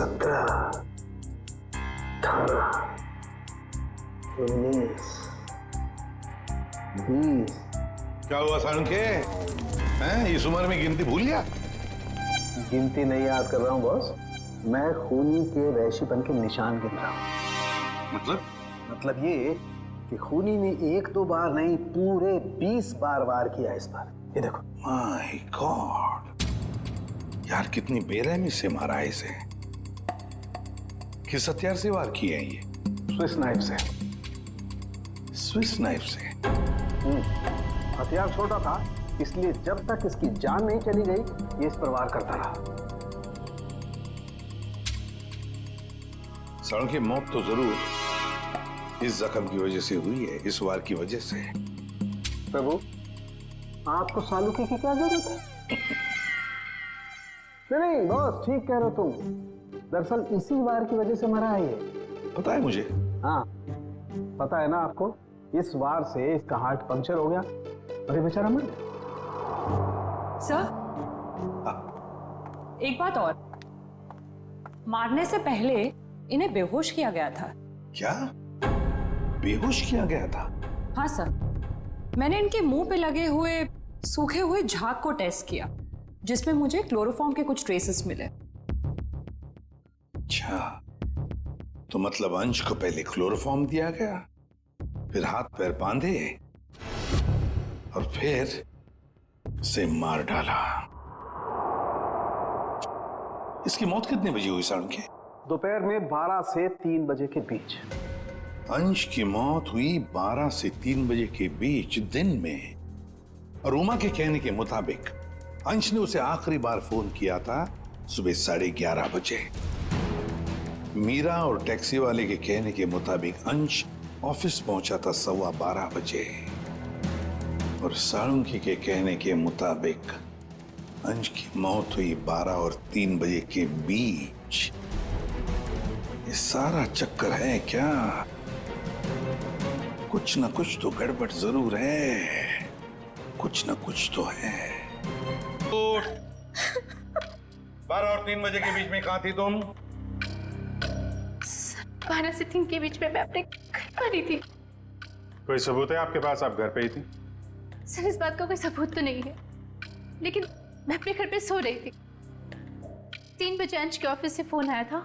17, 18, 19, 20। क्या हुआ साळुंखे? हैं? इस उम्र में गिनती भूल गया? गिनती नहीं याद कर रहा हूँ बॉस, मैं खूनी के वहशीपन के निशान गिन रहा हूँ। मतलब ये कि खूनी ने 1-2 बार नहीं, पूरे 20 बार वार किया इस पर। ये देखो। माय गॉड, यार कितनी बेरहमी से मारा है इसे। किस हथियार से वार किए हैं ये? स्विस नाइफ से। स्विस नाइफ से? हथियार छोटा था, इसलिए जब तक इसकी जान नहीं चली गई ये इस पर वार करता रहा। साळुंखे, मौत तो जरूर इस जख्म की वजह से हुई है, इस वार की वजह से। प्रभु, आपको सालुके की क्या जरूरत है? नहीं बॉस, ठीक कह रहे हो तुम। दरअसल इसी वार की वजह से मरा है ये। पता है मुझे। हाँ, पता है ना आपको। इस वार से इसका हार्ट पंक्चर हो गया और ये बेचारा मर गया। सर, एक बात और, मारने से पहले इन्हें बेहोश किया गया था। क्या? बेहोश किया गया था? हाँ सर, मैंने इनके मुंह पे लगे हुए सूखे हुए झाग को टेस्ट किया, जिसमें मुझे क्लोरोफॉर्म के कुछ ट्रेसेस मिले। अच्छा, तो मतलब अंश को पहले क्लोरोफॉर्म दिया गया, फिर हाथ पैर बांधे और फिर उसे मार डाला। इसकी मौत कितने बजे हुई साळुंखे? दोपहर में 12 से 3 बजे के बीच। अंश की मौत हुई 12 से 3 बजे के बीच दिन में, और उमा के कहने के मुताबिक अंश ने उसे आखिरी बार फोन किया था सुबह 11:30 बजे। मीरा और टैक्सी वाले के कहने के मुताबिक अंश ऑफिस पहुंचा था 12:15 बजे, और साळुंखे के कहने के मुताबिक अंश की मौत हुई 12 और 3 बजे के बीच। ये सारा चक्कर है क्या? कुछ ना कुछ तो गड़बड़ जरूर है, कुछ ना कुछ तो है। 12 और 3 बजे के बीच में कहां थी तुम? 12 से 3 के बीच में मैं अपने घर पर ही थी। कोई सबूत है आपके पास, आप घर पे ही थी? सर, इस बात का कोई सबूत तो नहीं है, लेकिन मैं अपने घर पे सो रही थी। 3 बजे अंश के ऑफिस से फोन आया था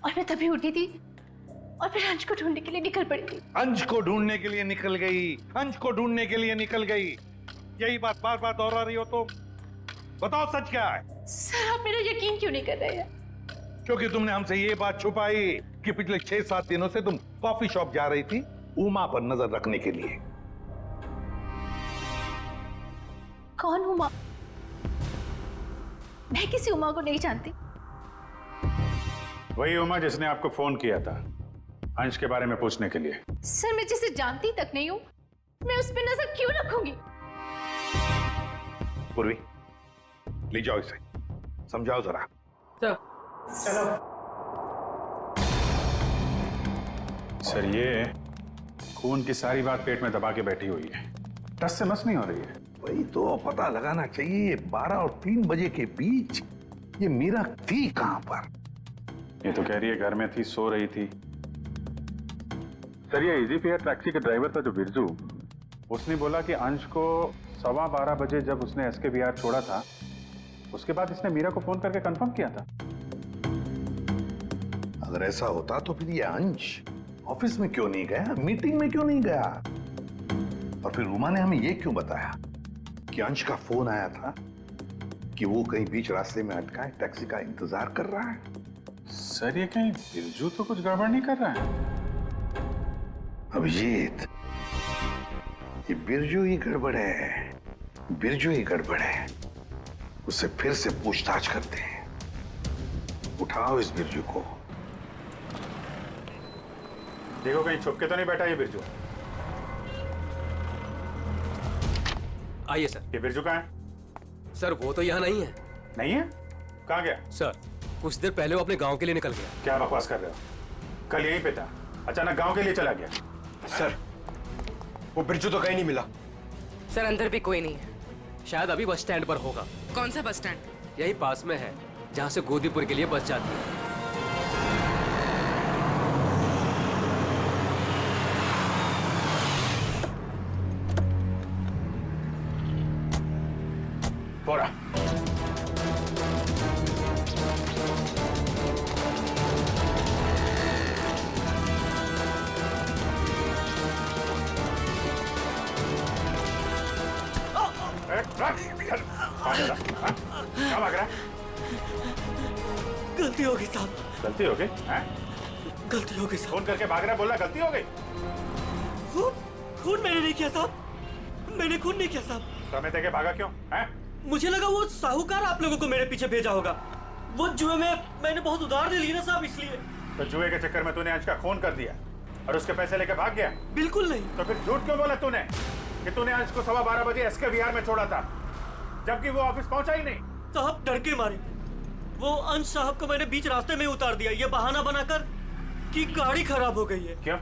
और मैं तभी उठी थी और फिर अंश को ढूंढने के लिए निकल पड़ी थी। अंश को ढूंढने के लिए निकल गई, अंश को ढूंढने के लिए निकल गई, यही बात बार बार दोहरा रही हो तो बताओ सच क्या है? सर, आप मेरा यकीन क्यों नहीं कर रहे हैं? क्योंकि तुमने हमसे ये बात छुपाई कि पिछले 6-7 दिनों से तुम कॉफी शॉप जा रही थी उमा पर नजर रखने के लिए। कौन उमा? मैं किसी उमा को नहीं जानती। वही उमा जिसने आपको फोन किया था अंश के बारे में पूछने के लिए। सर, मैं जिसे जानती तक नहीं हूं, मैं उस पर नजर क्यों रखूंगी? पूर्वी, ले जाओ इसे, समझाओ जरा। सर, ये खून की सारी बात पेट में दबा के बैठी हुई है, टस से मस नहीं हो रही है। वही तो पता लगाना चाहिए, 12 और 3 बजे के बीच ये मीरा थी कहां पर? ये तो कह रही है घर में थी, सो रही थी। सर, ये इजी फेयर टैक्सी का ड्राइवर था जो बिरजू, उसने बोला कि अंश को 12:15 बजे जब उसने एसके बिहार छोड़ा था, उसके बाद इसने मीरा को फोन करके कंफर्म किया था। अगर ऐसा होता तो फिर ये अंश ऑफिस में क्यों नहीं गया, मीटिंग में क्यों नहीं गया? और फिर उमा ने हमें ये क्यों बताया कि अंश का फोन आया था कि वो कहीं बीच रास्ते में अटका है, टैक्सी का इंतजार कर रहा है? सर, ये कहीं बिरजू तो कुछ गड़बड़ नहीं कर रहा है? अभिजीत, ये बिरजू ही गड़बड़ है, बिरजू ही गड़बड़ है। उससे फिर से पूछताछ करते हैं। उठाओ इस बिरजू को। देखो कहीं छुप के तो नहीं बैठा ये बिरजू। आइए सर। ये बिरजू कहाँ है? सर, वो तो यहाँ नहीं है। नहीं है? कहाँ गया? सर, कुछ देर पहले वो अपने गांव के लिए निकल गया। क्या बकवास कर रहे हो? कल यहीं पे था, अचानक गांव के लिए चला गया। सर, वो बिरजू तो कहीं नहीं मिला। सर, अंदर भी कोई नहीं है, शायद अभी बस स्टैंड पर होगा। कौन सा बस स्टैंड? यही पास में है, जहां से गोदीपुर के लिए बस जाती है। बोरा क्या भाग रहा है? गलती हो गई साहब, गलती हो गई? गलती हो गई साहब। फोन करके भाग रहा है, बोला गलती हो गई। खून मैंने नहीं किया साहब, मैंने खून नहीं किया साहब। समय देके भागा क्यों? मुझे लगा वो साहूकार आप लोगों को मेरे पीछे भेजा होगा। वो जुए में मैंने बहुत उधार ले ली ना साहब, इसलिए। तो जुए के चक्कर में तूने अंश का खून कर दिया और उसके पैसे लेके भाग गया? बिल्कुल नहीं। तो फिर झूठ क्यों बोला तूने कि तूने अंश को 12:15 बजे एसके विहार में छोड़ा था, जबकि वो ऑफिस पहुंचा ही नहीं? साहब डर के मारे वो अंश साहब को मैंने बीच रास्ते में उतार दिया, ये बहाना बनाकर कि गाड़ी खराब हो गई है। क्यों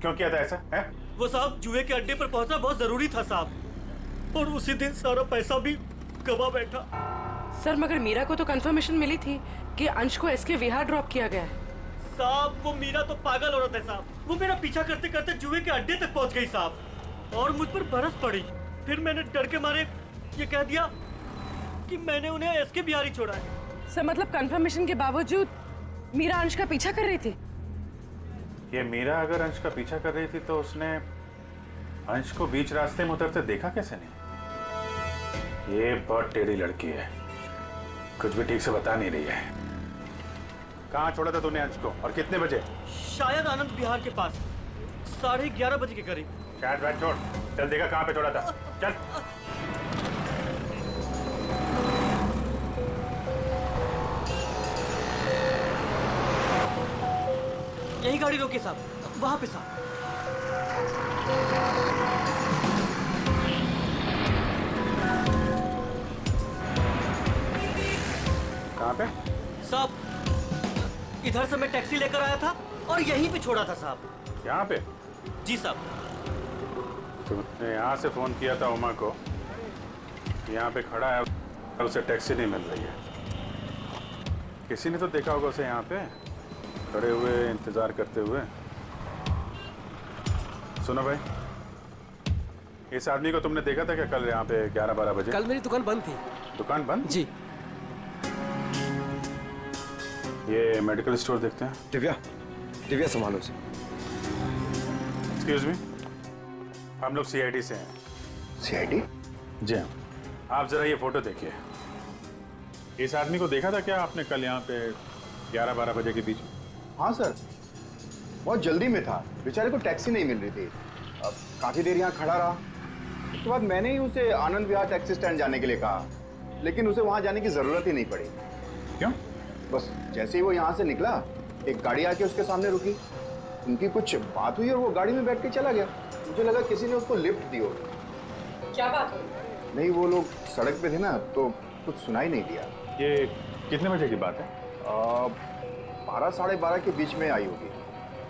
क्यों किया था ऐसा है? वो साहब जुए के अड्डे पर पहुंचना बहुत जरूरी था साहब, और उसी दिन सारा पैसा भी गवा बैठा। सर मगर मीरा को तो कंफर्मेशन मिली थी कि अंश को एसके विहार ड्रॉप किया गया है। साहब वो मीरा तो पागल औरत है साहब, वो मेरा पीछा करते करते जुए के अड्डे तक पहुंच गई साहब, और मुझ पर बरस पड़ी। फिर मैंने डर के मारे ये कह दिया कि मैंने उन्हें एसके बिहार ही छोड़ा है। सर मतलब कंफर्मेशन के बावजूद मीरा अंश का पीछा कर रही थी। ये मीरा अगर अंश का पीछा कर रही थी तो उसने अंश को बीच रास्ते में उतरते देखा कैसे नहीं? ये बहुत टेढ़ी लड़की है, कुछ भी ठीक से बता नहीं रही है। कहाँ छोड़ा था तूने अंश को और कितने बजे? शायद आनंद विहार के पास 11:30 बजे के करीब। शायद बैठ छोड़, चल देखा कहाँ पे छोड़ा था, चल। यही गाड़ी रोकी साहब, वहां पे साहब। कहाँ पे? साहब इधर से मैं टैक्सी लेकर आया था और यहीं पे छोड़ा था साहब। यहाँ पे? जी साहब। तुमने यहाँ से फोन किया था उमा को, यहाँ पे खड़ा है, उसे टैक्सी नहीं मिल रही है। किसी ने तो देखा होगा उसे यहाँ पे खड़े हुए इंतजार करते हुए। सुनो भाई, इस आदमी को तुमने देखा था क्या कल यहाँ पे 11-12 बजे? कल मेरी दुकान बंद थी। दुकान बंद? जी। ये मेडिकल स्टोर देखते हैं। दिव्या, दिव्या संभालो उसे। एक्सक्यूज मी, हम लोग सीआईडी से हैं। सीआईडी? जी हाँ। आप जरा ये फोटो देखिए। इस आदमी को देखा था क्या आपने कल यहाँ पे 11-12 बजे के बीच? हाँ सर, बहुत जल्दी में था, बेचारे को टैक्सी नहीं मिल रही थी। अब काफी देर यहाँ खड़ा रहा, उसके बाद मैंने ही उसे आनंद विहार टैक्सी स्टैंड जाने के लिए कहा, लेकिन उसे वहाँ जाने की जरूरत ही नहीं पड़ी। क्यों? बस जैसे ही वो यहाँ से निकला, एक गाड़ी आके उसके सामने रुकी, उनकी कुछ बात हुई और वो गाड़ी में बैठ के चला गया। मुझे लगा किसी ने उसको लिफ्ट दी होगी। क्या बात हुई? नहीं, वो लोग सड़क पे थे ना, तो कुछ सुनाई नहीं दिया। ये कितने बजे की बात है? 12-12:30 के बीच में आई होगी।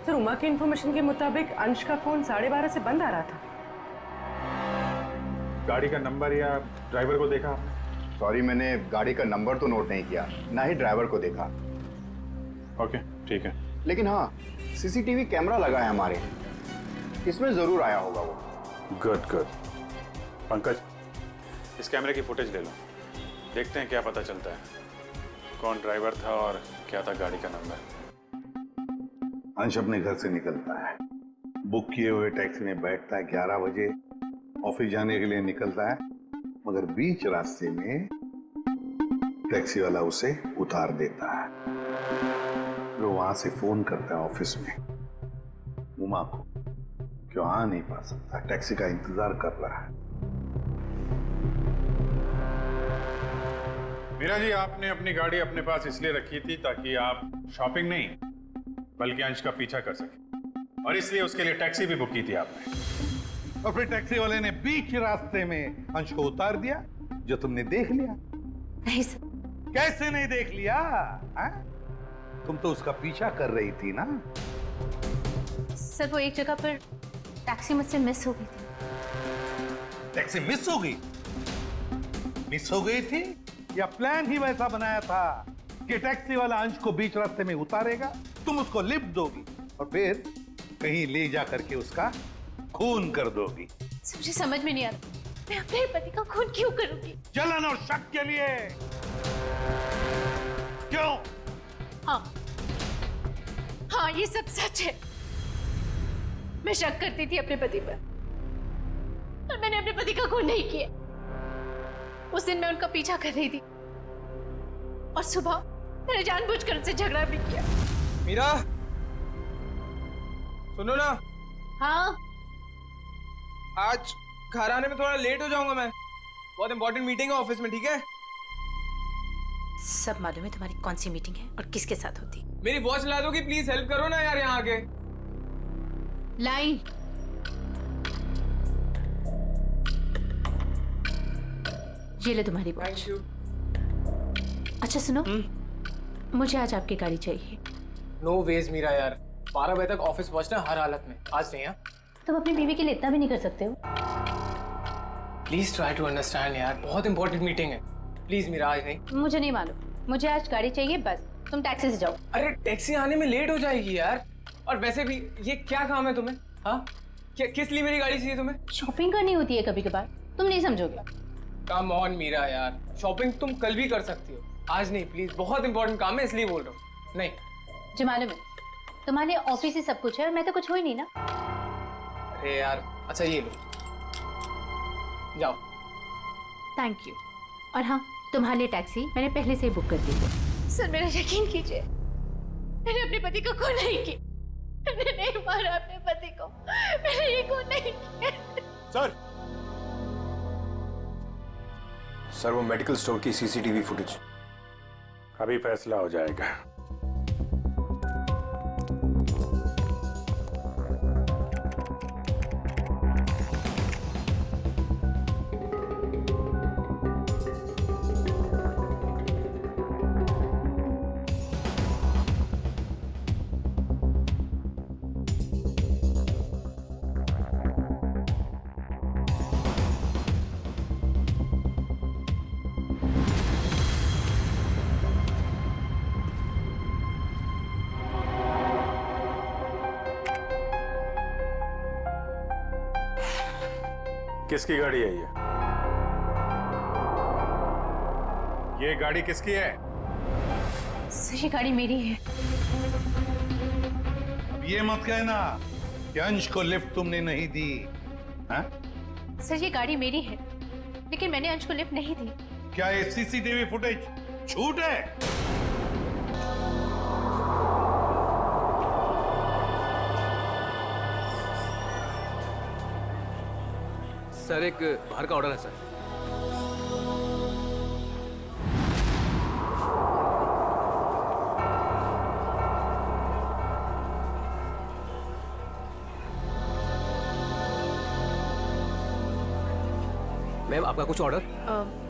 सर उमा के इन्फॉर्मेशन के मुताबिक अंश का फोन 12:30 से बंद आ रहा था। गाड़ी का नंबर या ड्राइवर को देखा आपने? सॉरी, मैंने गाड़ी का नंबर तो नोट नहीं किया, ना ही ड्राइवर को देखा। ओके, ठीक है। लेकिन हाँ, सीसीटीवी कैमरा लगा है हमारे, इसमें जरूर आया होगा वो। Good good. पंकज, इस कैमरे की फुटेज ले लो, देखते हैं क्या पता चलता है, कौन ड्राइवर था और क्या था गाड़ी का नंबर। अंश अपने घर से निकलता है, बुक किए हुए टैक्सी में बैठता है, 11 बजे ऑफिस जाने के लिए निकलता है, मगर बीच रास्ते में टैक्सी वाला उसे उतार देता है। वो वहां से फोन करता है ऑफिस में उमा को, क्यों आ नहीं पा सकता, टैक्सी का इंतजार कर रहा है। मीरा जी, आपने अपनी गाड़ी अपने पास इसलिए रखी थी ताकि आप शॉपिंग नहीं बल्कि अंश का पीछा कर सके, और इसलिए उसके लिए टैक्सी भी बुक की थी आपने। और फिर टैक्सी वाले ने बीच रास्ते में अंश को उतार दिया, जो तुमने देख लिया। नहीं सर। कैसे नहीं देख लिया? तुम तो उसका पीछा कर रही थी ना। सर वो एक जगह पर टैक्सी मुझसे मिस हो गई थी। टैक्सी मिस हो गई? मिस हो गई थी या प्लान ही वैसा बनाया था कि टैक्सी वाला अंश को बीच रास्ते में उतारेगा, तुम उसको लिफ्ट दोगी और फिर कहीं ले जा करके उसका खून कर दोगी? मुझे समझ में नहीं आता, मैं अपने पति का खून क्यों करूंगी? जलन और शक के लिए। क्यों? हाँ, ये सब सच है। मैं शक करती थी अपने पति पर, पर मैंने अपने पति का खून नहीं किया। उस दिन मैं उनका पीछा कर रही थी और सुबह मैंने जानबूझकर उनसे झगड़ा भी किया। मीरा, सुनो ना। हाँ, आज घर आने में थोड़ा लेट हो जाऊंगा मैं, बहुत इंपॉर्टेंट मीटिंग है ऑफिस में, ठीक है? सब मालूम है तुम्हारी कौन सी मीटिंग है और किसके साथ होती। मेरी वॉच ला दोगी प्लीज? हेल्प करो ना यार यहाँ आके। लाई। ये ले तुम्हारी वॉच। Thank you. अच्छा सुनो, मुझे आज आपकी गाड़ी चाहिए। नो वेज मीरा यार, 12 बजे तक ऑफिस पहुंचना हर हालत में, आज नहीं। हाँ, तुम अपनी बीवी के लिए इतना भी नहीं कर सकते हो? प्लीज ट्राई टू अंडरस्टैंड यार, बहुत इंपॉर्टेंट मीटिंग है। प्लीज मीरा, आज नहीं। मुझे नहीं मालूम, मुझे आज गाड़ी चाहिए बस। तुम टैक्सी से जाओ। अरे टैक्सी आने में लेट हो जाएगी यार, और वैसे भी ये क्या काम है तुम्हें? हाँ, क्या किस लिए मेरी गाड़ी चाहिए तुम्हें? शॉपिंग करनी होती है कभी कभार, तुम नहीं समझोगे। कम ऑन मीरा यार, शॉपिंग तुम कल भी कर सकती हो, आज नहीं प्लीज। बहुत इंपॉर्टेंट काम है इसलिए बोल रहा हूँ। नहीं जो मालूम है, तुम्हारे ऑफिस ही सब कुछ है और मैं तो कुछ हो ही नहीं ना। अरे यार, अच्छा ये लो, जाओ। Thank you. और हाँ, तुम्हारे लिए टैक्सी मैंने पहले से ही बुक कर दी है। सर मेरा यकीन कीजिए, मैंने अपने पति को खून नहीं किया। मैंने नहीं मारा अपने पति को, मैंने ये खून नहीं किया। सर वो मेडिकल स्टोर की सीसीटीवी फुटेज। अभी फैसला हो जाएगा। किसकी गाड़ी है ये गाड़ी किसकी है? सर ये गाड़ी मेरी है। अब ये मत कहना कि अंश को लिफ्ट तुमने नहीं दी। हाँ? सर ये गाड़ी मेरी है, लेकिन मैंने अंश को लिफ्ट नहीं दी। क्या ये सीसीटीवी फुटेज झूठ है? सर एक बाहर का ऑर्डर है सर। मैम आपका कुछ ऑर्डर?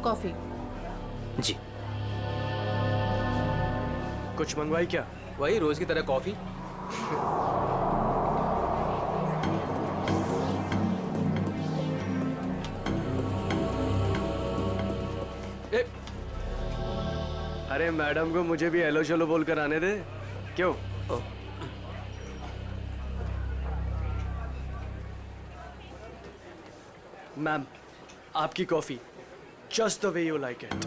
कॉफी। जी। कुछ मंगवाई क्या? वही रोज की तरह कॉफी। अरे मैडम को मुझे भी हेलो चलो बोल कर आने दे। क्यों? मैम आपकी coffee just the way you like it.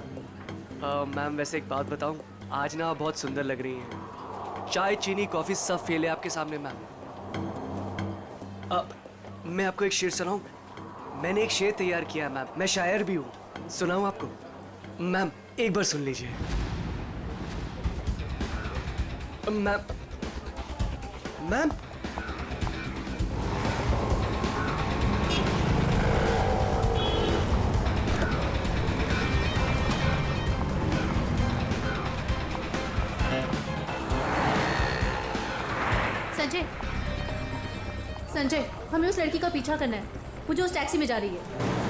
Ma'am वैसे एक बात बताऊं, आज ना आप बहुत सुंदर लग रही हैं। चाय चीनी कॉफी सब फेल है आपके सामने मैम। मैं आपको एक शेर सुनाऊं? मैंने एक शेर तैयार किया मैम, मैं शायर भी हूँ। सुनाऊं आपको? मैम एक बार सुन लीजिए। मैम मैम संजय, संजय हमें उस लड़की का पीछा करना है, वो जो उस टैक्सी में जा रही है।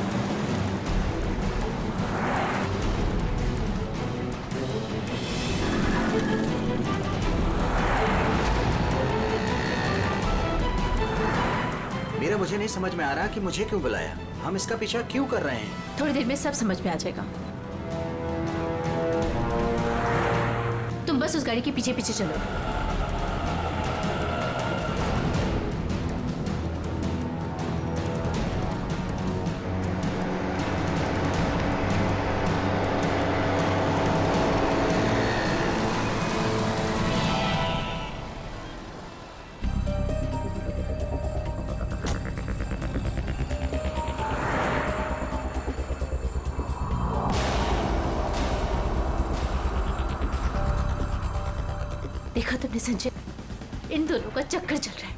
मेरा मुझे नहीं समझ में आ रहा कि मुझे क्यों बुलाया, हम इसका पीछा क्यों कर रहे हैं। थोड़ी देर में सब समझ में आ जाएगा। बस उस गाड़ी के पीछे पीछे चलो। देखा तुमने संजय, इन दोनों का चक्कर चल रहा है।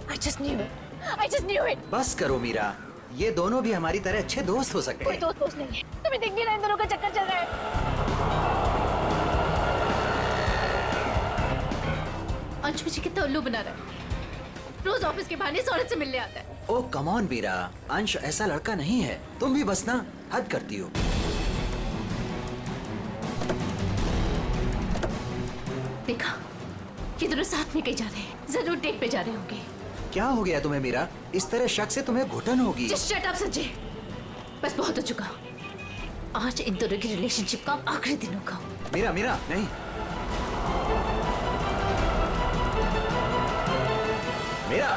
I just knew it. I just knew it. बस करो मीरा, ये दोनों भी हमारी तरह अच्छे दोस्त हो सकते कोई हैं। दोस्त नहीं है, तुम्हें दिख नहीं रहा इन दोनों का चक्कर चल रहा है। अंश मुझे कितना उल्लू बना रहा है। रोज ऑफिस के बहाने इस औरत से मिलने आता है। ओ कम ऑन मीरा, अंश ऐसा लड़का नहीं है। तुम भी बस ना हद करती हो। देखा, ये दोनों साथ में कहीं जा रहे हैं, जरूर डेट पे जा रहे होंगे। क्या हो गया तुम्हें मीरा? इस तरह शक से तुम्हें घुटन होगी। Just shut up संजय, बस बहुत हो चुका। आज इन दोनों की रिलेशनशिप का आखिरी दिन होगा। मीरा मीरा नहीं, मीरा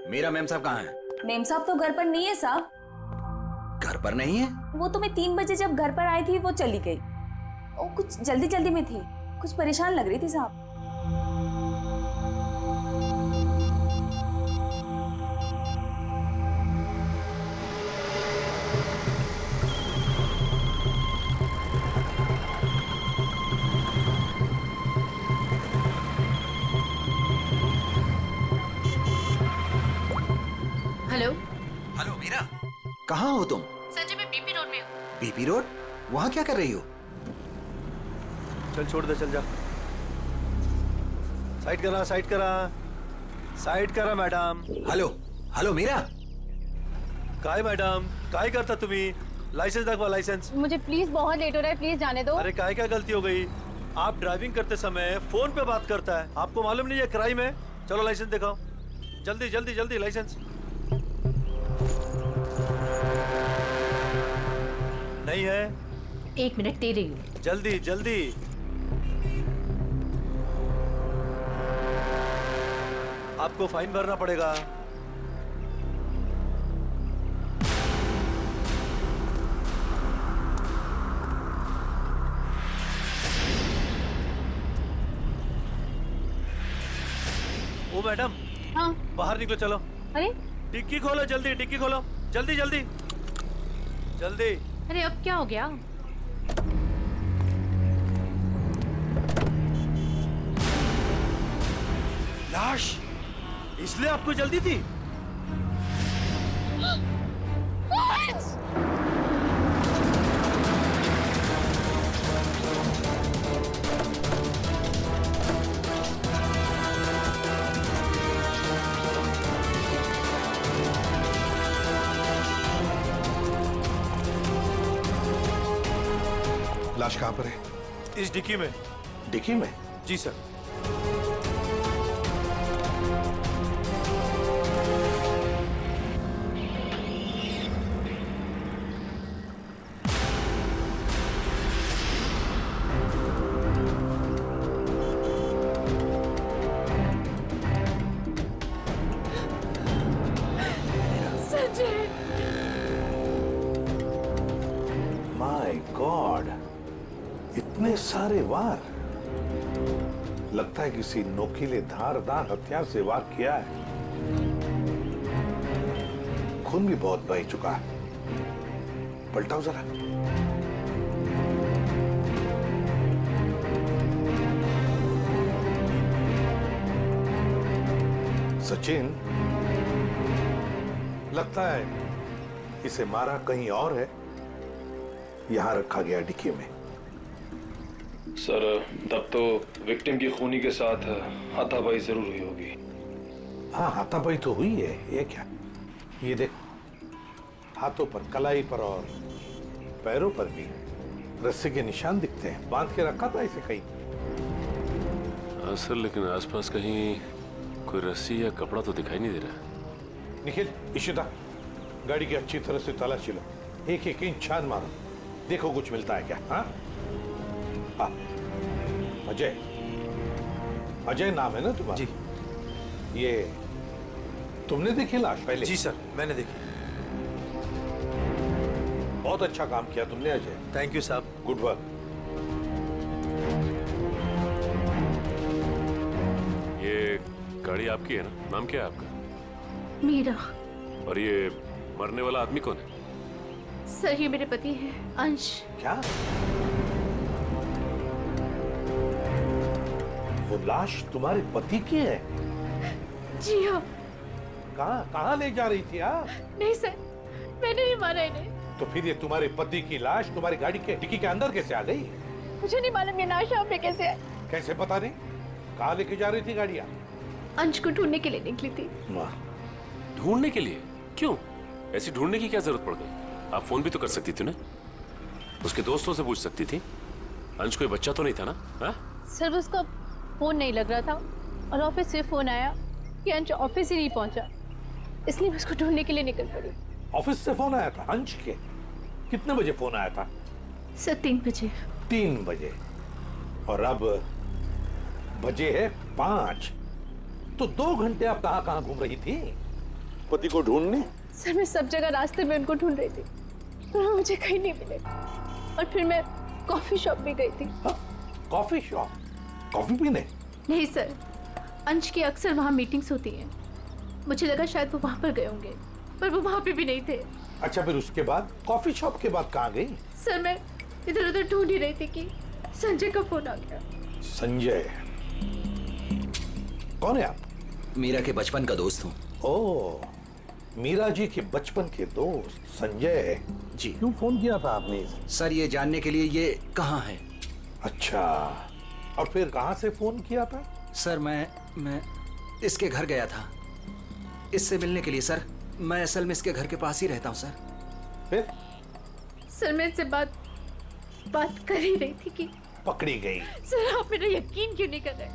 मीरा मैम साहब कहाँ हैं? मेम साहब तो घर पर नहीं है साहब। घर पर नहीं है? वो तो मैं 3 बजे जब घर पर आई थी वो चली गई। वो कुछ जल्दी जल्दी में थी, कुछ परेशान लग रही थी साहब। हेलो हेलो मीरा, कहाँ हो तुम? संजय, मैं बीपी रोड में हूँ। BP road? वहाँ क्या कर रही हो? चल छोड़ दे, चल जा। साइड करा, साइड करा, साइड करा मैडम। हेलो हेलो मीरा, काय मैडम, काय करता तुम्ही? लाइसेंस दाखवा, लाइसेंस। मुझे प्लीज बहुत लेट हो रहा है, प्लीज जाने दो। अरे काय क्या गलती हो गई? आप ड्राइविंग करते समय फोन पे बात करता है, आपको मालूम नहीं है क्राइम है? चलो लाइसेंस दिखाओ, जल्दी जल्दी जल्दी लाइसेंस। नहीं है? 1 मिनट दे रही हूँ। जल्दी जल्दी। आपको फाइन भरना पड़ेगा। ओ मैडम, हाँ बाहर निकलो, चलो। अरे डिक्की खोलो, जल्दी डिक्की खोलो, जल्दी जल्दी जल्दी। अरे अब क्या हो गया? लाश, इसलिए आपको जल्दी थी? लाश कहाँ पर है? इस डिक्की में। डिक्की में? जी सर। माय गॉड, इतने सारे वार! लगता है किसी नोकीले धारदार हथियार से वार किया है। खून भी बहुत बह चुका है। पलटाओ जरा। सचिन, लगता है इसे मारा कहीं और है, यहां रखा गया डिक्की में। सर, तब तो विक्टिम की खूनी के साथ हाथापाई जरूर हुई होगी। हाँ, हाथापाई तो हुई है। ये क्या? ये देख, हाथों पर, कलाई पर और पैरों पर भी रस्से के निशान दिखते हैं। बांध के रखा था इसे कहीं? हाँ सर, लेकिन आसपास कहीं कोई रस्सी या कपड़ा तो दिखाई नहीं दे रहा। निखिल, इशिता, गाड़ी की अच्छी तरह से तलाशी लो, एक एक इंच छान मारो, देखो कुछ मिलता है क्या। हाँ, अजय, अजय नाम है ना तुम्हारा? जी। ये तुमने देखी लाश पहले? जी सर, मैंने देखी। बहुत अच्छा काम किया तुमने अजय। थैंक यू साहब। Good work. ये गाड़ी आपकी है ना? नाम क्या है आपका? मीरा। और ये मरने वाला आदमी कौन है? सर, ये मेरे पति हैं, अंश। क्या? वो लाश तुम्हारे पति की है? जी हाँ। कहाँ ले जा रही थी आप? नहीं सर, मैंने नहीं मारा इन्हें। तो फिर ये तुम्हारे पति की लाश तुम्हारी गाड़ी के डिक्की के अंदर कैसे आ गई? मुझे नहीं मालूम ये लाश यहाँ पे कैसे है। कैसे पता नहीं? कहाँ लेके जा रही थी गाड़ियाँ? अंश को ढूंढने के लिए निकली थी। ढूंढने के लिए? क्यों? ऐसी ढूंढने की क्या जरूरत पड़ गई? आप फोन भी तो कर सकती थी ना, उसके दोस्तों से पूछ सकती थी। अंश कोई बच्चा तो नहीं था ना? हा? सर, उसका फोन नहीं लग रहा था और ऑफिस से फोन आया कि अंश ऑफिस ही नहीं पहुंचा, इसलिए मैं उसको ढूंढने के लिए निकल पड़ी। ऑफिस से फोन आया था अंश के? कितने बजे फोन आया था? सर 3 बजे। 3 बजे, और अब बजे है 5, तो 2 घंटे आप कहाँ घूम रही थी पति को ढूंढने? सर, मैं सब जगह रास्ते में उनको ढूंढ रही थी, पर मुझे कहीं नहीं मिले। और फिर मैं कॉफी शॉप भी गई थी। Coffee shop? कॉफी पीने? नहीं सर, अंश की अक्सर वहाँ मीटिंग्स होती हैं, मुझे लगा शायद वो वहाँ पर गए होंगे, पर वो वहाँ पे भी नहीं थे। अच्छा, फिर उसके बाद कॉफी शॉप के बाद कहाँ गई? सर, मैं इधर उधर ढूंढ ही रही थी कि संजय का फोन आ गया। संजय? कौन है आप? मीरा के बचपन का दोस्त हूँ। ओह, मीरा जी के बचपन के दोस्त संजय जी। क्यों फोन किया था आपने? सर, ये जानने के लिए ये कहाँ है। अच्छा, और फिर कहाँ से फोन किया था? सर, मैं इसके घर गया था इससे मिलने के लिए। सर, मैं असल में इसके घर के पास ही रहता हूँ। सर फिर? सर, मैं इससे बात कर ही रही थी कि पकड़ी गई। सर, आप मेरा यकीन क्यों नहीं कर रहे?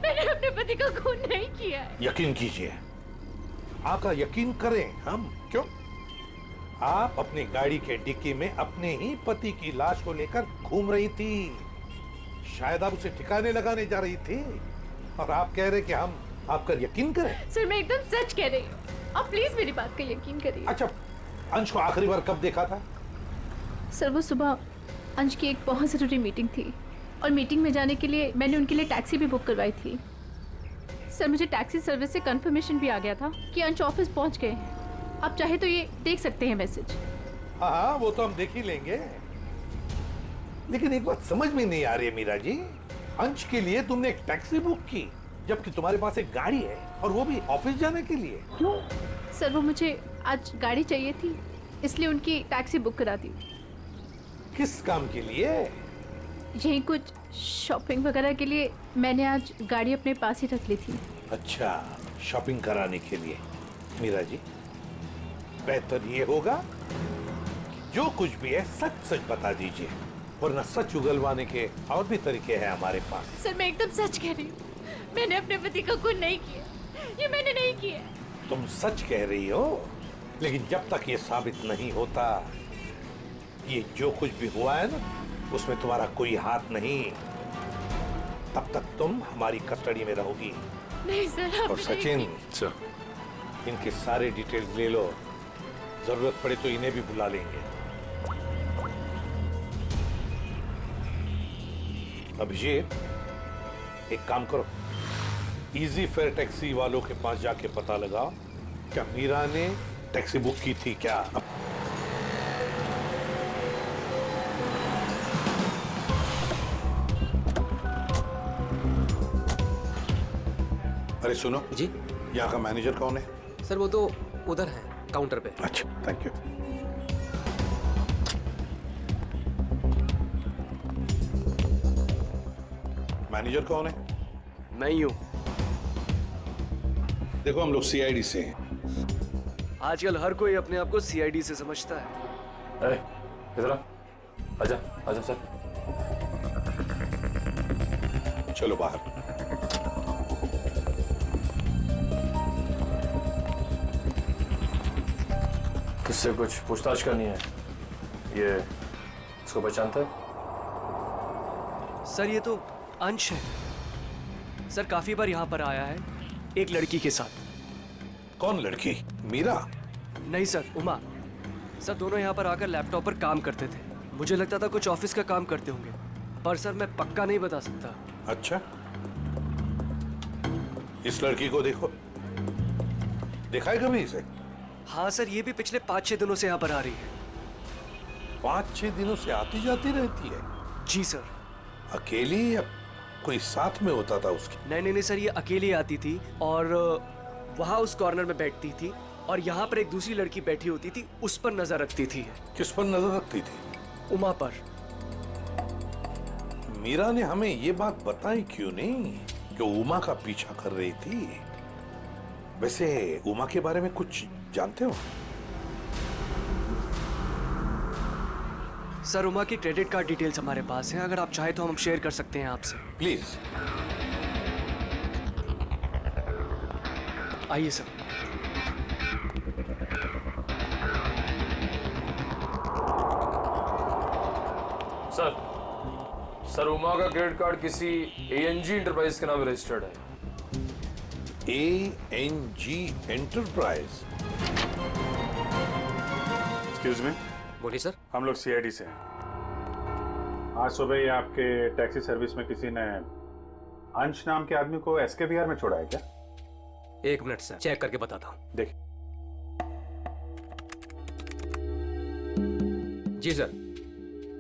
मैंने अपने पति का खून नहीं किया है। यकीन कीजिए, आपका यकीन करें हम? क्यों? आप अपनी गाड़ी के डिक्की में अपने ही पति की लाश को लेकर घूम रही थी। शायद आप उसे ठिकाने लगाने जा रही थी, और आप कह रहे कि हम आपका यकीन करें? सर, मैं एकदम सच कह रही हूँ, आप प्लीज मेरी बात का यकीन करिए। अच्छा, अंश को आखिरी बार कब देखा था? सर, वो सुबह अंश की एक बहुत जरूरी मीटिंग थी, और मीटिंग में जाने के लिए मैंने उनके लिए टैक्सी भी बुक करवाई थी। सर, मुझे टैक्सी सर्विस से कंफर्मेशन भी आ गया था कि अंश ऑफिस पहुंच गए हैं। आप चाहे तो ये देख सकते हैं मैसेज। हाँ, वो तो हम देख ही लेंगे, लेकिन एक बात समझ में नहीं आ रही है मीरा जी, अंश के लिए तुमने एक टैक्सी बुक की, जबकि तुम्हारे पास एक गाड़ी है, और वो भी ऑफिस जाने के लिए। क्यों? सर, वो मुझे आज गाड़ी चाहिए थी, इसलिए उनकी टैक्सी बुक करा दी। किस काम के लिए? यही कुछ शॉपिंग वगैरह के लिए मैंने आज गाड़ी अपने पास ही रख ली थी। अच्छा, शॉपिंग कराने के लिए। मीरा जी, बेहतर ये होगा कि जो कुछ भी है सच सच बता दीजिए, वरना सच उगलवाने के और भी तरीके हैं हमारे पास। सर, मैं एकदम सच कह रही हूँ, मैंने अपने पति का खून नहीं किया, ये मैंने नहीं किया। तुम सच कह रही हो, लेकिन जब तक ये साबित नहीं होता, ये जो कुछ भी हुआ है ना, उसमें तुम्हारा कोई हाथ नहीं, तब तक तुम हमारी कस्टडी में रहोगी। नहीं सर, और सचिन, इनके सारे डिटेल्स ले लो, जरूरत पड़े तो इन्हें भी बुला लेंगे। अभिषेक, एक काम करो, इजी फेयर टैक्सी वालों के पास जाके पता लगाओ, क्या मीरा ने टैक्सी बुक की थी क्या? अरे सुनो जी, यहाँ का मैनेजर कौन है? सर, वो तो उधर है काउंटर पे। अच्छा, थैंक यू। मैनेजर कौन है? मैं ही हूँ। देखो, हम लोग सीआईडी से हैं, आजकल हर कोई अपने आप को सीआईडी से समझता है। इधर आ, आजा आजा सर। चलो बाहर। किससे कुछ पूछताछ करनी है? ये इसको पहचानता है? सर ये तो अंश है। सर काफी बार यहाँ पर आया है एक लड़की के साथ। कौन लड़की? मीरा? नहीं सर, उमा। सर दोनों यहाँ पर आकर लैपटॉप पर काम करते थे। मुझे लगता था कुछ ऑफिस का काम करते होंगे, पर सर मैं पक्का नहीं बता सकता। अच्छा, इस लड़की को देखो, देखा है कभी इसे? हाँ सर, ये भी पिछले 5-6 दिनों से यहाँ पर आ रही है। 5-6 दिनों से आती जाती रहती है? जी सर। अकेली या कोई साथ में होता था उसके? नहीं सर, ये अकेली आती थी और वहाँ उस कॉर्नर में बैठती थी और यहाँ पर एक दूसरी लड़की बैठी होती थी, उस पर नजर रखती थी। किस पर नजर रखती थी? उमा पर। मीरा ने हमें ये बात बताई क्यों नहीं कि उमा का पीछा कर रही थी? वैसे उमा के बारे में कुछ जानते हो? सर उमा की क्रेडिट कार्ड डिटेल्स हमारे पास हैं, अगर आप चाहे तो हम शेयर कर सकते हैं आपसे। प्लीज। आइए सर। सर उमा का क्रेडिट कार्ड किसी एएनजी एंटरप्राइज के नाम रजिस्टर्ड है। एएनजी एंटरप्राइज? Excuse me. बोलिए सर। हम लोग सीआईडी से हैं। आज सुबह ही आपके टैक्सी सर्विस में किसी ने अंश नाम के आदमी को एसके विहार में छोड़ा है क्या? 1 मिनट सर, चेक करके बताता हूँ। देखिए। जी सर,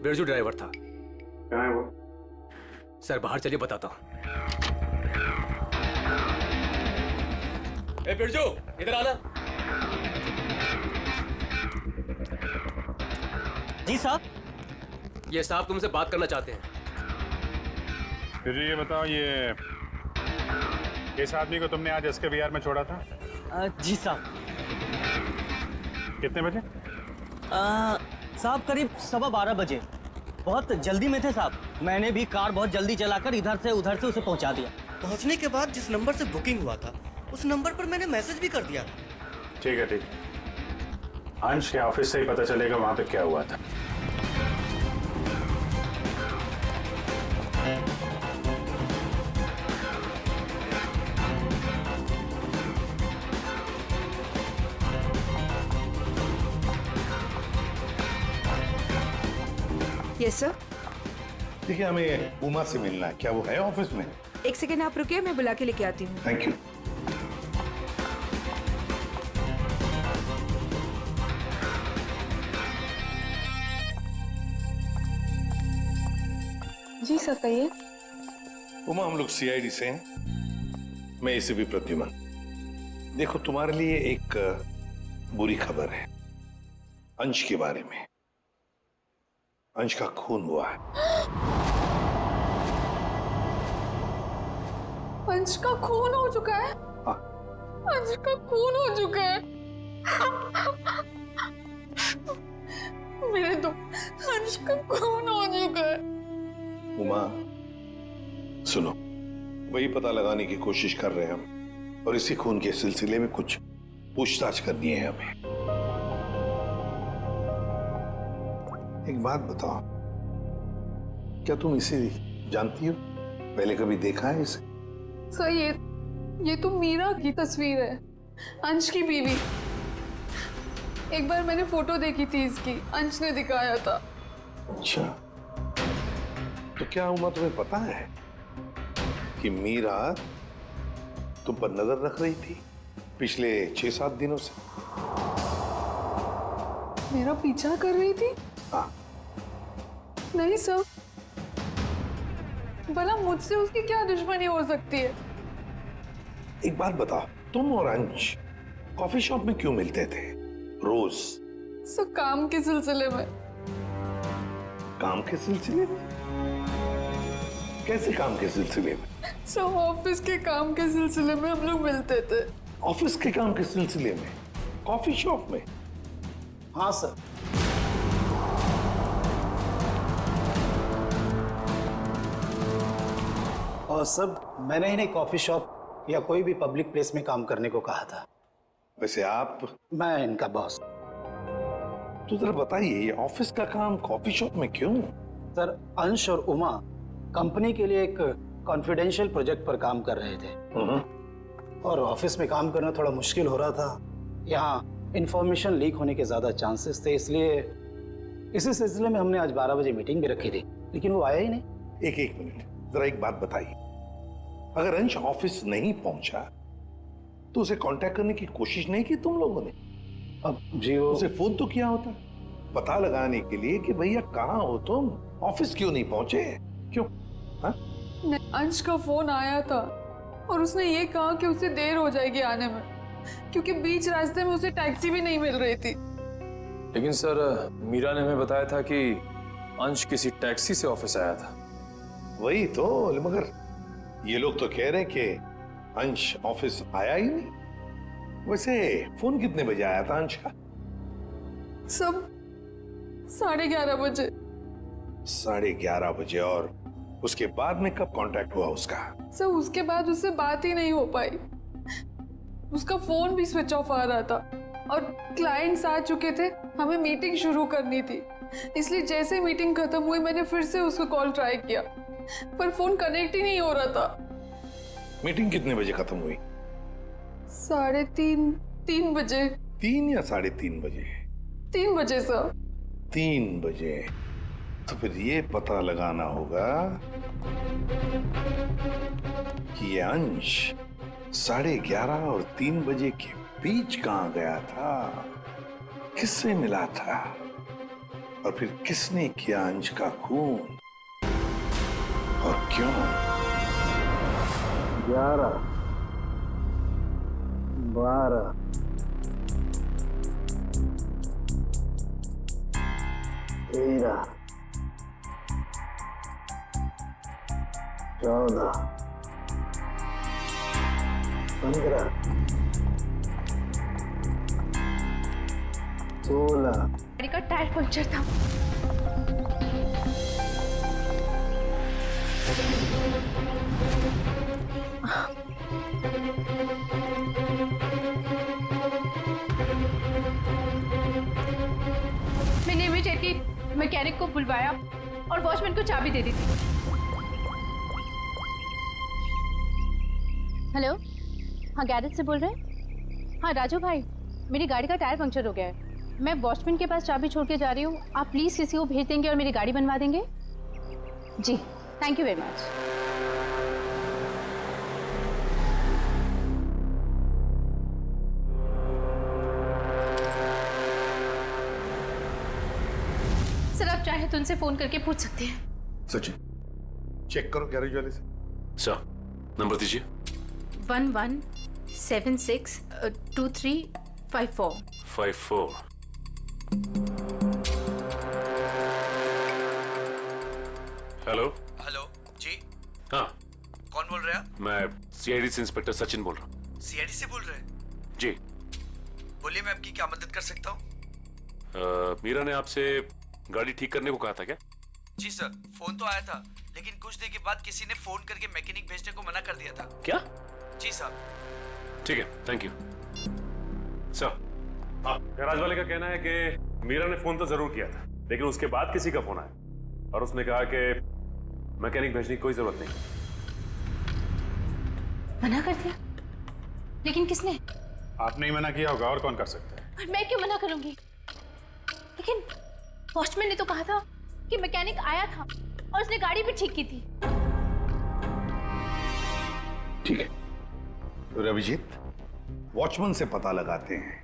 बिरजू ड्राइवर था। कहाँ है वो? सर बाहर चलिए, बताता हूँ। ए बिरजू, इधर आना। जी साहब। ये साहब तुमसे बात करना चाहते हैं। फिर ये बताओ, ये किस आदमी को तुमने आज एसके विहार में छोड़ा था? जी साहब। कितने बजे? साहब करीब 12:15 बजे। बहुत जल्दी में थे साहब, मैंने भी कार बहुत जल्दी चलाकर इधर से उधर से उसे पहुंचा दिया। पहुंचने के बाद जिस नंबर से बुकिंग हुआ था उस नंबर पर मैंने मैसेज भी कर दिया। ठीक है ठीक। अंश के ऑफिस से ही पता चलेगा वहां पे क्या हुआ था। Yes sir. देखिए, हमें उमा से मिलना है। क्या वो है ऑफिस में? 1 सेकेंड आप रुकिए, मैं बुला के लेके आती हूँ। Thank you. जी सर कहिए। उमा, हम लोग सीआईडी से हैं। मैं एसीपी प्रद्युमन। देखो, तुम्हारे लिए एक बुरी खबर है अंश के बारे में। अंश का खून हुआ है। अंश का खून हो चुका है? अंश का खून हो चुका है। मेरे तो अंश का खून हो चुका है। उमा सुनो, वही पता लगाने की कोशिश कर रहे हैं हम, और इसी खून के सिलसिले में कुछ पूछताछ करनी है हमें। एक बात बताओ, क्या तुम इसे जानती हो? पहले कभी देखा है इसे? सर ये तो मीरा की तस्वीर है, अंश की बीवी। एक बार मैंने फोटो देखी थी इसकी, अंश ने दिखाया था। अच्छा, तो क्या उमा तुम्हें पता है कि मीरा तुम पर नजर रख रही थी पिछले 6-7 दिनों से? मेरा पीछा कर रही थी? हाँ। नहीं सर, भला मुझसे उसकी क्या दुश्मनी हो सकती है? एक बात बताओ, तुम और अंश कॉफी शॉप में क्यों मिलते थे रोज? सर काम के सिलसिले में। काम के सिलसिले में? कैसे काम के सिलसिले में? सर ऑफिस के काम के सिलसिले में हम लोग मिलते थे। ऑफिस के काम के सिलसिले में? कॉफी शॉप में? हाँ सर। और सर मैंने इन्हें कॉफी शॉप या कोई भी पब्लिक प्लेस में काम करने को कहा था। वैसे आप? मैं इनका बॉस। तो जरा बताइए, ये ऑफिस का काम कॉफी शॉप में क्यों? सर अंश और उमा कंपनी के लिए एक कॉन्फिडेंशियल प्रोजेक्ट पर काम कर रहे थे और ऑफिस में काम करना थोड़ा मुश्किल हो रहा था। यहाँ इंफॉर्मेशन लीक होने के ज्यादा चांसेस थे, इसलिए इसी सिलसिले में हमने आज 12 बजे मीटिंग भी रखी थी, लेकिन वो आया ही नहीं। एक मिनट, जरा एक बात बताइए, अगर अंश ऑफिस नहीं पहुंचा तो उसे कांटेक्ट करने की कोशिश नहीं की तुम लोगों ने? अब जी वो उसे फोन तो किया होता पता लगाने के लिए कि भैया कहाँ हो तुम, ऑफिस क्यों नहीं पहुंचे? क्यों? हाँ? अंश का फोन आया था और उसने ये कहा कि उसे देर हो जाएगी आने में, क्योंकि बीच रास्ते में उसे टैक्सी भी नहीं मिल रही थी। लेकिन सर मीरा ने हमें बताया था कि अंश किसी टैक्सी से ऑफिस आया था। वही तो, मगर ये लोग तो कह रहे हैं कि अंश ऑफिस आया ही नहीं। वैसे फोन कितने बजे आया था अंश का? सब 11:30 बजे। 11:30 बजे। और उसके बाद में कब कांटेक्ट हुआ उसका? सर उसके बाद उससे बात ही नहीं हो पाई, उसका फोन भी स्विच ऑफ आ रहा था और क्लाइंट्स आ चुके थे, हमें मीटिंग शुरू करनी थी, इसलिए जैसे मीटिंग खत्म हुई मैंने फिर से उसको कॉल ट्राई किया पर फोन कनेक्ट ही नहीं हो रहा था। मीटिंग कितने बजे खत्म हुई? 3:30 बजे। 3 या 3:30 बजे? 3 बजे सर। 3 बजे। तो फिर ये पता लगाना होगा कि ये अंश 11:30 और 3 बजे के बीच कहां गया था, किससे मिला था और फिर किसने किया अंश का खून और क्यों? 11, 12, 13, 14, 15, 16। गाड़ी का टायर पंक्चर था। मैंने इमीडिएटली मैकेनिक को बुलवाया और वॉचमैन को चाबी दे दी थी। हेलो, हाँ गैरेज से बोल रहे हैं? हाँ राजू भाई, मेरी गाड़ी का टायर पंक्चर हो गया है, मैं वॉचमैन के पास चाबी छोड़ के जा रही हूँ, आप प्लीज़ किसी को भेज देंगे और मेरी गाड़ी बनवा देंगे? जी thank you very much. Sir आप चाहे तो उनसे फोन करके पूछ सकते हैं। सचिन चेक करो गैरेज वाले से। सर नंबर दीजिए। 11762354। हेलो। हेलो जी। हाँ कौन बोल रहे हैं आप? मैं सीआईडी से इंस्पेक्टर सचिन बोल रहा हूँ। सीआईडी से बोल रहे हैं? जी बोलिए, मैं आपकी क्या मदद कर सकता हूँ? मीरा ने आपसे गाड़ी ठीक करने को कहा था क्या? जी सर, फोन तो आया था, लेकिन कुछ देर के बाद किसी ने फोन करके मैकेनिक भेजने को मना कर दिया था। क्या? जी साहब। ठीक है, थैंक यू सर। गैराज वाले का कहना है कि मीरा ने फोन तो जरूर किया था, लेकिन उसके बाद किसी का फोन आया और उसने कहा कि मैकेनिक भेजने की कोई जरूरत नहीं। मना कर दिया? लेकिन किसने? आपने ही मना किया होगा, और कौन कर सकता है? और मैं क्यों मना करूंगी? लेकिन वॉचमैन ने तो कहा था कि मैकेनिक आया था और उसने गाड़ी भी ठीक की थी। ठीक है रविजीत, वॉचमैन से पता लगाते हैं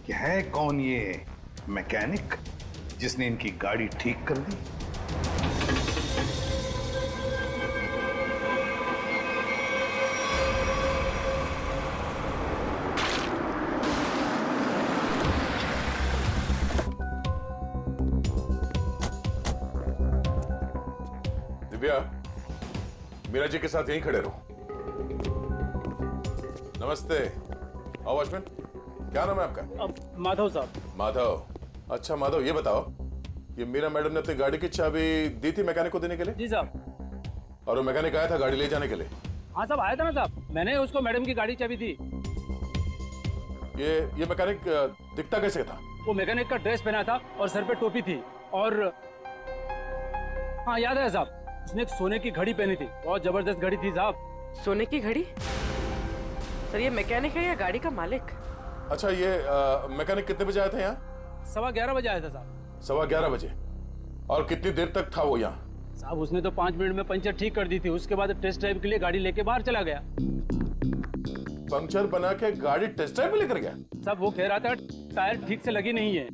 कि है कौन ये मैकेनिक जिसने इनकी गाड़ी ठीक कर दी। दिव्या, मीरा जी के साथ यहीं खड़े रहो। नमस्ते। आओ वॉचमैन। क्या नाम है आपका? माधव साहब। माधव। अच्छा माधव, ये बताओ, ये मीरा मैडम ने अपनी गाड़ी की चाबी दी थी मैकेनिक को देने के लिए? जी साहब। और वो मैकेनिक आया था गाड़ी ले जाने के लिए? हाँ साहब, आया था ना साहब, मैंने उसको मैडम की गाड़ी चाबी दी। ये मैकेनिक दिखता कैसे था? वो मैकेनिक का ड्रेस पहना था और सर पे टोपी थी, और हाँ याद है साहब, उसने एक सोने की घड़ी पहनी थी, बहुत जबरदस्त घड़ी थी साहब। सोने की घड़ी? सर ये मैकेनिक है या गाड़ी का मालिक? अच्छा, ये मैकेनिक कितने बजे आया था यहाँ? 11:15 बजे आया था साहब। 11:15 बजे? और कितनी देर तक था वो यहाँ? साहब उसने तो 5 मिनट में पंचर ठीक कर दी थी, उसके बाद टेस्ट ड्राइव के लिए गाड़ी लेके बाहर चला गया। पंक्चर बना के गाड़ी टेस्ट ड्राइव में लेकर गया? साहब वो कह रहा था टायर ठीक से लगी नहीं है,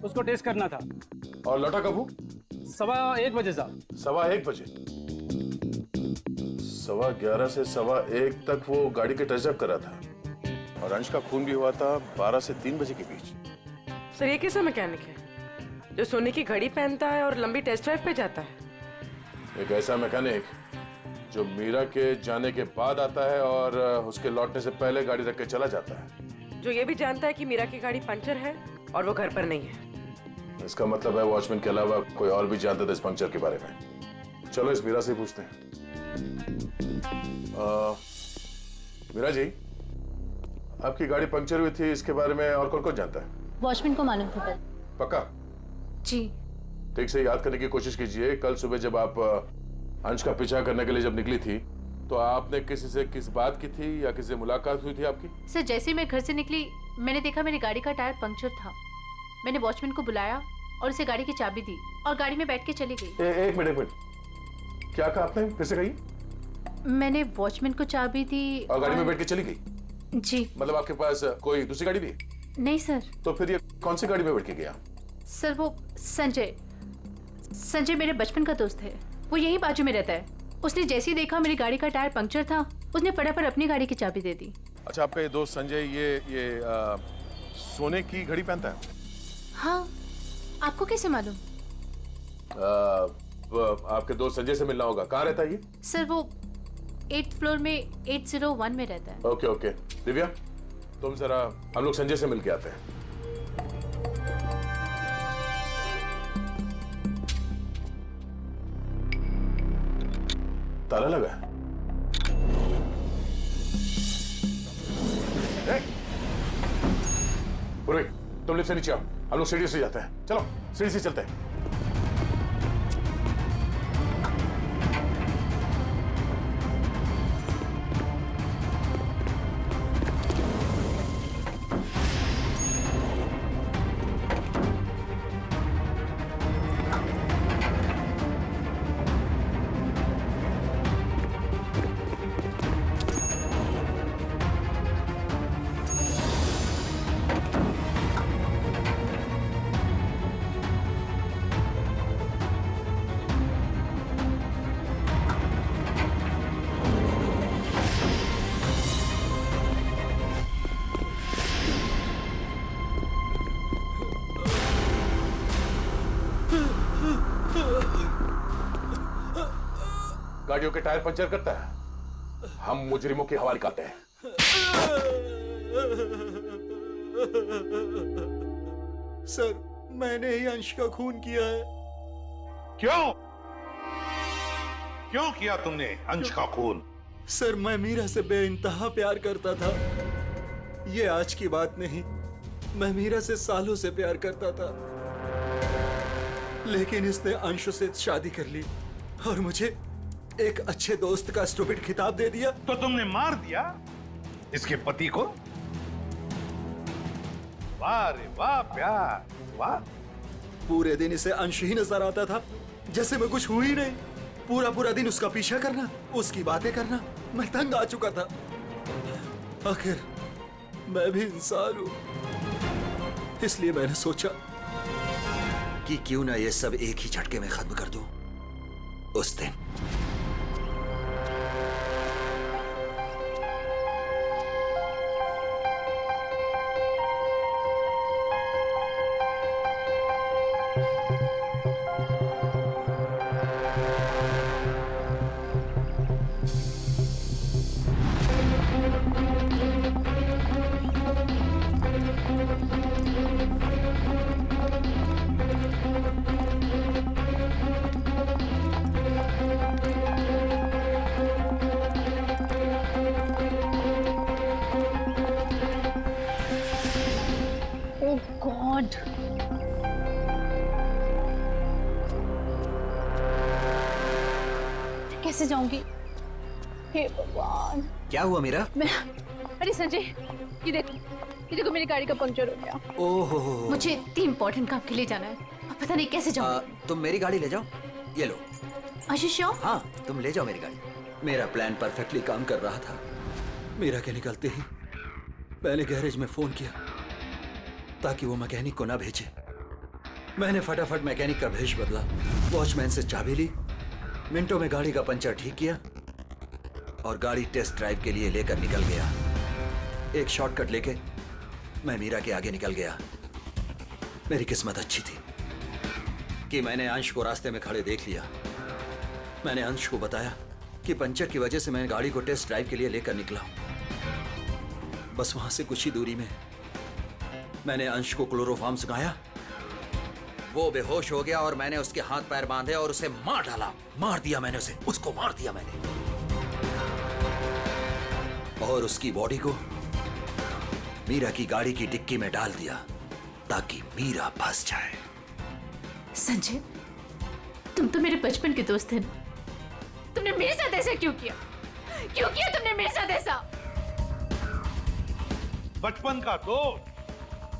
उसको टेस्ट करना था। और लौटा कब वो? 1:15 बजे साहब। 1:15 बजे? 11:15 से 1:15 तक वो गाड़ी के टेस्ट ड्राइव कर रहा था, और अंश का खून भी हुआ था 12 से 3 बजे के बीच। सर ये कैसा मैकेनिक है जो सोने की घड़ी पहनता है और लंबी टेस्ट ड्राइव पे जाता है? एक ऐसा मैकेनिक जो मीरा के जाने के बाद आता है और उसके लौटने से पहले गाड़ी रख के चला जाता है, जो ये भी जानता है कि मीरा की गाड़ी पंचर है और वो घर पर नहीं है। इसका मतलब है वॉचमैन के अलावा कोई और भी जानता था इस पंक्चर के बारे में। चलो इस मीरा से पूछते हैं। मीरा जी, आपकी गाड़ी पंक्चर हुई थी, इसके बारे में और कौन कौन जानता है? वॉचमैन को मालूम था। पक्का? जी। ठीक से याद करने की कोशिश कीजिए। कल सुबह जब आप अंश का पीछा करने के लिए जब निकली थी, तो आपने किसी से किस बात की थी या किसी से मुलाकात हुई थी आपकी? सर जैसे ही मैं घर से निकली, मैंने देखा मेरी गाड़ी का टायर पंक्चर था। मैंने वॉचमैन को बुलाया और उसे गाड़ी की चाबी दी और गाड़ी में बैठ के चली गई। एक मिनट, क्या कहा आपने? फिर से कही। मैंने वॉचमैन को चाबी दी और गाड़ी में बैठ के चली गई? जी। मतलब आपके पास कोई दूसरी गाड़ी भी? नहीं सर। तो फिर ये कौन सी गाड़ी में बैठ के गया? सर वो संजय मेरे बचपन का दोस्त है, वो यही बाजू में रहता है। उसने जैसे ही देखा मेरी गाड़ी का टायर पंक्चर था, उसने फटाफट अपनी गाड़ी की चाबी दे दी। अच्छा, आपका ये दोस्त संजय ये सोने की घड़ी पहनता है? हाँ, आपको कैसे मालूम? आपके दोस्त संजय से मिलना होगा। कहाँ रहता है ये? सर वो 8th फ्लोर में 801 में रहता है। Okay okay. दिव्या, तुम जरा हम लोग संजय से मिल के आते हैं। ताला लगा है। पुरोहित, तुम लिफ्ट से नीचे आओ, हम लोग सीढ़ी से जाते हैं। चलो सीढ़ी से चलते हैं। गाड़ियों के टायर पंचर करता है, हम मुजरिमों की हवा निकालते हैं। सर मैंने ही अंश का खून किया है। क्यों? क्यों किया तुमने अंश का खून? सर मैं मीरा से बेइंतहा प्यार करता था। ये आज की बात नहीं, मैं मीरा से सालों से प्यार करता था, लेकिन इसने अंश से शादी कर ली और मुझे एक अच्छे दोस्त का स्टूपिड खिताब दे दिया। तो तुमने मार दिया इसके पति को? वाह रे वाह प्यार, वाह। पूरे दिन इसे अंश ही नजर आता था, जैसे मैं कुछ हुई नहीं। पूरा दिन उसका पीछा करना, उसकी बातें करना, मैं तंग आ चुका था। आखिर मैं भी इंसान हूं, इसलिए मैंने सोचा कि क्यों ना ये सब एक ही झटके में खत्म कर दूं। उस दिन कैसे जाऊंगी? हे भगवान। क्या हुआ मीरा? अरे संजय, ये देखो मेरी गाड़ी का पंक्चर हो गया। ओहो। मुझे इतनी इम्पोर्टेंट काम के लिए जाना है, अब पता नहीं कैसे जाऊंगी। तुम मेरी गाड़ी ले जाओ, ये लो। श्योर? हाँ, तुम ले जाओ मेरी गाड़ी। मेरा प्लान परफेक्टली काम कर रहा था। मीरा के निकलते ही मैंने गैरेज में फोन किया ताकि वो मैकेनिक को ना भेजे। मैंने फटाफट मैकेनिक का भेष बदला, वॉचमैन से चाबी ली, मिनटों में गाड़ी का पंचर ठीक किया और गाड़ी टेस्ट ड्राइव के लिए लेकर निकल गया। एक शॉर्टकट लेके मैं मीरा के आगे निकल गया। मेरी किस्मत अच्छी थी कि मैंने अंश को रास्ते में खड़े देख लिया। मैंने अंश को बताया कि पंचर की वजह से मैं गाड़ी को टेस्ट ड्राइव के लिए लेकर निकला हूं। बस वहां से कुछ ही दूरी में मैंने अंश को क्लोरोफॉर्म सुखाया, वो बेहोश हो गया और मैंने उसके हाथ पैर बांधे और उसे मार डाला। मार दिया मैंने उसे, उसको मार दिया मैंने, और उसकी बॉडी को मीरा की गाड़ी की डिक्की में डाल दिया ताकि मीरा फंस जाए। संजय, तुम तो मेरे बचपन के दोस्त थे ना, तुमने मेरे साथ ऐसा क्यों किया? क्यों किया तुमने मेरे साथ ऐसा? बचपन का दोस्त?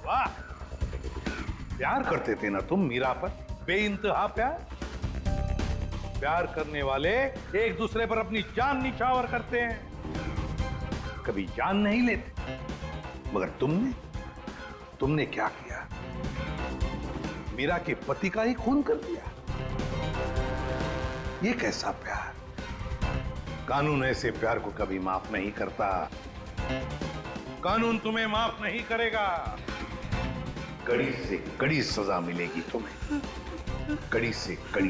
वाह, प्यार करते थे ना तुम मीरा पर, बेइंतहा प्यार। प्यार करने वाले एक दूसरे पर अपनी जान निछावर करते हैं, कभी जान नहीं लेते। मगर तुमने क्या किया? मीरा के पति का ही खून कर दिया। ये कैसा प्यार? कानून ऐसे प्यार को कभी माफ नहीं करता। कानून तुम्हें माफ नहीं करेगा। कड़ी से कड़ी सजा मिलेगी तुम्हें, कड़ी से कड़ी।